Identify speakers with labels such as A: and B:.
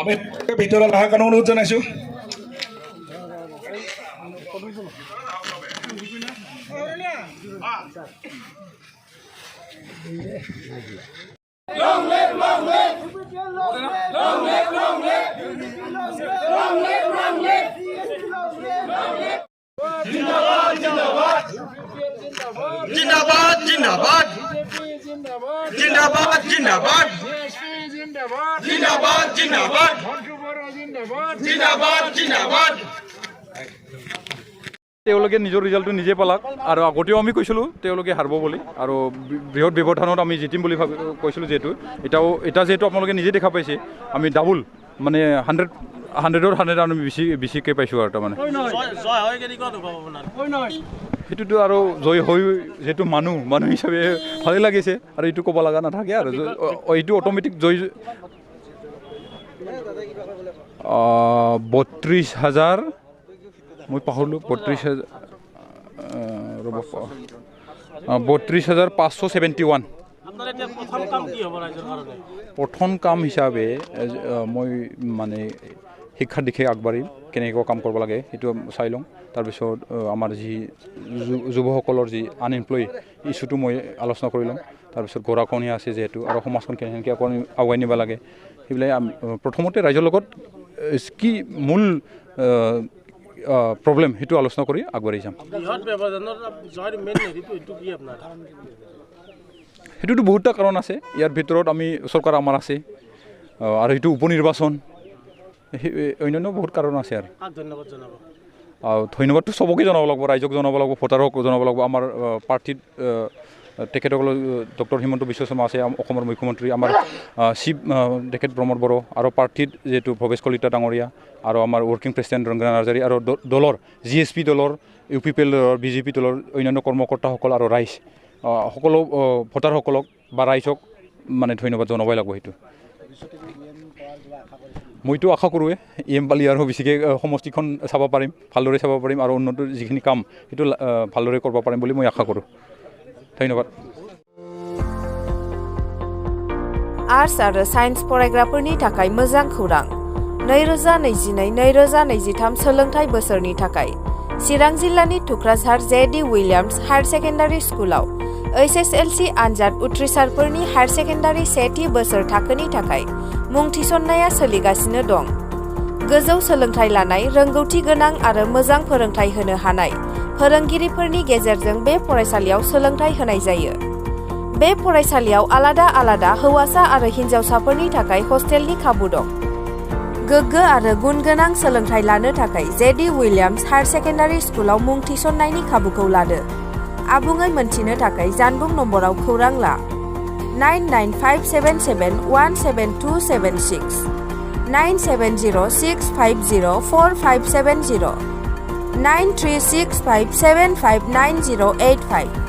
A: আমি ভিতৰত অহাৰ কাৰণে অনুৰোধ জনাইছোঁ
B: Long live, long live. Long live, long live. Long live, long live. Jindabad, jindabad. Jindabad, jindabad. Jindabad, jindabad. Jindabad, jindabad. Jindabad, jindabad.
C: তেওঁলোকে নিজৰ ৰিজাল্টটো নিজে পালাক আৰু আগতেও আমি কৈছিলোঁ তেওঁলোকে হাৰিব বুলি আৰু বৃহৎ ব্যৱধানত আমি জিতিম বুলি কৈছিলোঁ যিহেতু এটা যিহেতু আপোনালোকে নিজে দেখা পাইছে আমি ডাবল মানে 100ৰ 100 আমি বেছিকৈ পাইছোঁ আৰু তাৰমানে সেইটোতো আৰু জয় হৈ যিহেতু মানুহ হিচাপে ভালেই লাগিছে আৰু এইটো ক'ব লগা নাথাকে আৰু এইটো অট'মেটিক জয় 32,000 মই পাহৰিলোঁ 32,571 প্ৰথম কাম হিচাপে মই মানে শিক্ষাৰ দিশে আগবাঢ়িম কেনেকুৱা কাম কৰিব লাগে সেইটো চাই লওঁ তাৰপিছত আমাৰ যি যুৱসকলৰ যি আনএমপ্লয় ইছ্যুটো মই আলোচনা কৰি লওঁ তাৰপিছত গৰাখহনীয়া আছে যিহেতু আৰু সমাজখন কেনেকৈ আগুৱাই নিব লাগে সেইবিলাক প্ৰথমতে ৰাইজৰ লগত কি মূল প্ৰব্লেম সেইটো আলোচনা কৰি আগবাঢ়ি যাম সেইটোতো বহুতটা কাৰণ আছে ইয়াৰ ভিতৰত আমি চৰকাৰ আমাৰ আছে আৰু সেইটো উপনিৰ্বাচন অন্যান্য বহুত কাৰণ আছে আৰু ধন্যবাদটো চবকে জনাব লাগিব ৰাইজক জনাব লাগিব ভোটাৰক জনাব লাগিব আমাৰ পাৰ্টিত তেখেতসকলৰ ডক্টৰ হিমন্ত বিশ্ব শৰ্মা আছে অসমৰ মুখ্যমন্ত্ৰী আমাৰ চিফ তেখেত প্ৰমোদ বড়ো আৰু পাৰ্টিত যিহেতু ভৱেশ কলিতা ডাঙৰীয়া আৰু আমাৰ ৱৰ্কিং প্ৰেচিডেণ্ট ৰংগনা নাৰ্জাৰী আৰু দলৰ GSP দলৰ UPPL দলৰ BJP দলৰ অন্যান্য কৰ্মকৰ্তাসকল আৰু ৰাইজ সকলো ভোটাৰসকলক বা ৰাইজক মানে ধন্যবাদ জনাবই লাগিব সেইটো মইতো আশা কৰোঁৱে পালি আৰু বেছিকৈ সমষ্টিখন চাব পাৰিম ভালদৰে চাব পাৰিম আৰু উন্নত যিখিনি কাম সেইটো ভালদৰে কৰিব পাৰিম বুলি মই আশা কৰোঁ ধন্যবাদ
D: आर्ट्स आरो साइन्स फरायग्राफोरनि थाखाय मोजां खौरां 2022-2023 सोलोंथाइ बोसोरनि थाखाय चिरां जिल्लानि Thukrajhar JD Williams higher secondary स्कुलाव HSLC आनजाद उथ्रिसारफोरनि हायर सेकेन्डारि सेथि बोसोर थाखोनि थाखाय मुं थिसननाया सोलिगासिनो दं गोजौ सोलोंथाइ लानाय रोंगौथि गोनां आरो मोजां फोरोंथाइ होनो हानाय फोरोंगिरिफोरनि गेजेरजों बे फरायसालियाव सोलोंथाइ होनाय जायो बे फरायसालियाव आलादा हौवासा आरो हिन्जावसाफोरनि थाखाय हस्टेलनि खाबु दं गोग्गो आरो गुनगोनां सोलोंथाइ लानो थाखाय जेडि विलियम्स हायर सेकेन्डारि स्कुलाव मुं थिसननायनि खाबुखौ लादो आबुङै मोनथिनो थाखाय जानबुं नम्बराव खौरां ला 99577172276 97065045570 93657599085